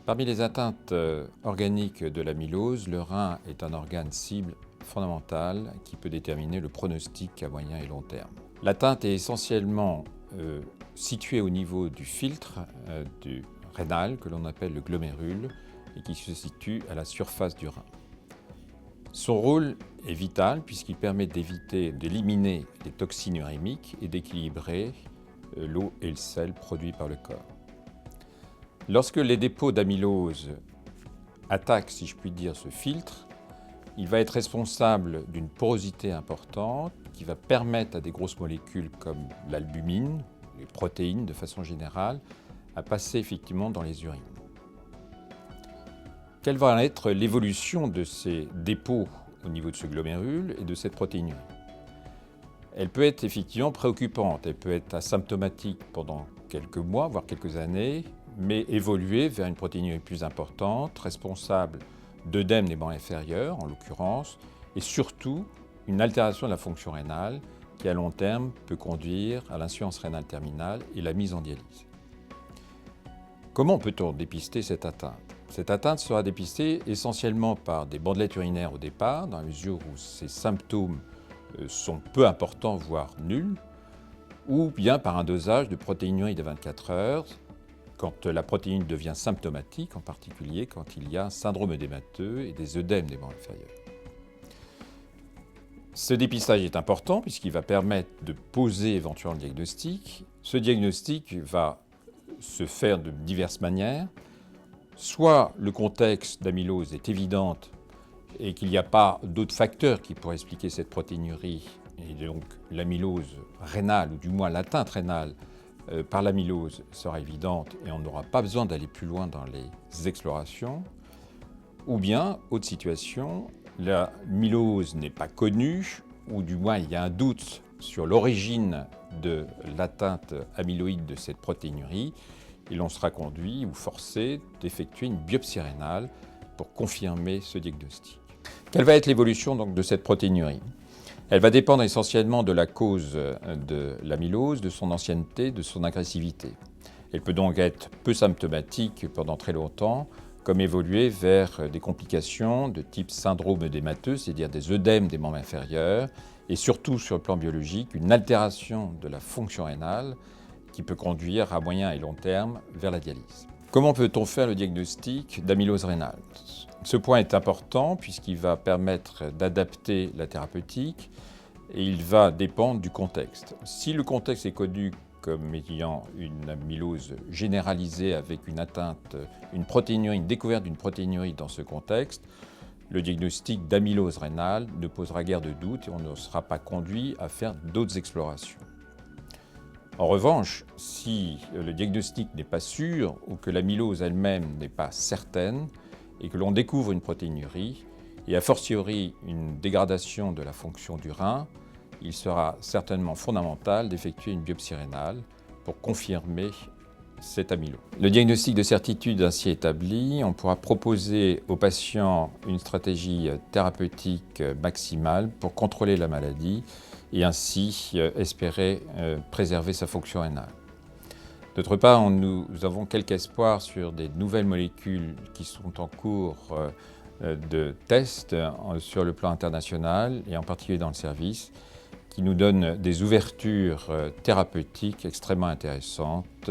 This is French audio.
Parmi les atteintes organiques de l'amylose, le rein est un organe cible fondamental qui peut déterminer le pronostic à moyen et long terme. L'atteinte est essentiellement située au niveau du filtre du rénal que l'on appelle le glomérule et qui se situe à la surface du rein. Son rôle est vital puisqu'il permet d'éliminer les toxines urémiques et d'équilibrer l'eau et le sel produits par le corps. Lorsque les dépôts d'amylose attaquent, si je puis dire, ce filtre, il va être responsable d'une porosité importante qui va permettre à des grosses molécules comme l'albumine, les protéines de façon générale, à passer effectivement dans les urines. Quelle va être l'évolution de ces dépôts au niveau de ce glomérule et de cette protéinurie? Elle peut être effectivement préoccupante, elle peut être asymptomatique pendant quelques mois, voire quelques années, mais évoluer vers une protéinurie plus importante, responsable d'œdème des bancs inférieurs en l'occurrence, et surtout une altération de la fonction rénale qui à long terme peut conduire à l'insuffisance rénale terminale et la mise en dialyse. Comment peut-on dépister cette atteinte? Cette atteinte sera dépistée essentiellement par des bandelettes urinaires au départ, dans la mesure où ces symptômes sont peu importants, voire nuls, ou bien par un dosage de protéinurie de 24 heures, quand la protéine devient symptomatique, en particulier quand il y a un syndrome œdémateux et des œdèmes des bancs inférieurs. Ce dépistage est important puisqu'il va permettre de poser éventuellement le diagnostic. Ce diagnostic va se faire de diverses manières. Soit le contexte d'amylose est évident et qu'il n'y a pas d'autres facteurs qui pourraient expliquer cette protéinurie, et donc l'amylose rénale, ou du moins l'atteinte rénale par l'amylose sera évidente et on n'aura pas besoin d'aller plus loin dans les explorations. Ou bien, autre situation, l'amylose n'est pas connue, ou du moins il y a un doute sur l'origine de l'atteinte amyloïde de cette protéinurie, et l'on sera conduit ou forcé d'effectuer une biopsie rénale pour confirmer ce diagnostic. Quelle va être l'évolution donc de cette protéinurie? Elle va dépendre essentiellement de la cause de l'amylose, de son ancienneté, de son agressivité. Elle peut donc être peu symptomatique pendant très longtemps, comme évoluer vers des complications de type syndrome œdémateux, c'est-à-dire des œdèmes des membres inférieurs, et surtout sur le plan biologique, une altération de la fonction rénale qui peut conduire à moyen et long terme vers la dialyse. Comment peut-on faire le diagnostic d'amylose rénale? Ce point est important puisqu'il va permettre d'adapter la thérapeutique et il va dépendre du contexte. Si le contexte est connu comme ayant une amylose généralisée avec une atteinte, une découverte d'une protéinurie dans ce contexte, le diagnostic d'amylose rénale ne posera guère de doute et on ne sera pas conduit à faire d'autres explorations. En revanche, si le diagnostic n'est pas sûr ou que l'amylose elle-même n'est pas certaine et que l'on découvre une protéinurie et a fortiori une dégradation de la fonction du rein, il sera certainement fondamental d'effectuer une biopsie rénale pour confirmer cette amylose. Le diagnostic de certitude ainsi établi, on pourra proposer aux patients une stratégie thérapeutique maximale pour contrôler la maladie et ainsi espérer préserver sa fonction rénale. D'autre part, nous avons quelques espoirs sur des nouvelles molécules qui sont en cours de test sur le plan international et en particulier dans le service, qui nous donnent des ouvertures thérapeutiques extrêmement intéressantes.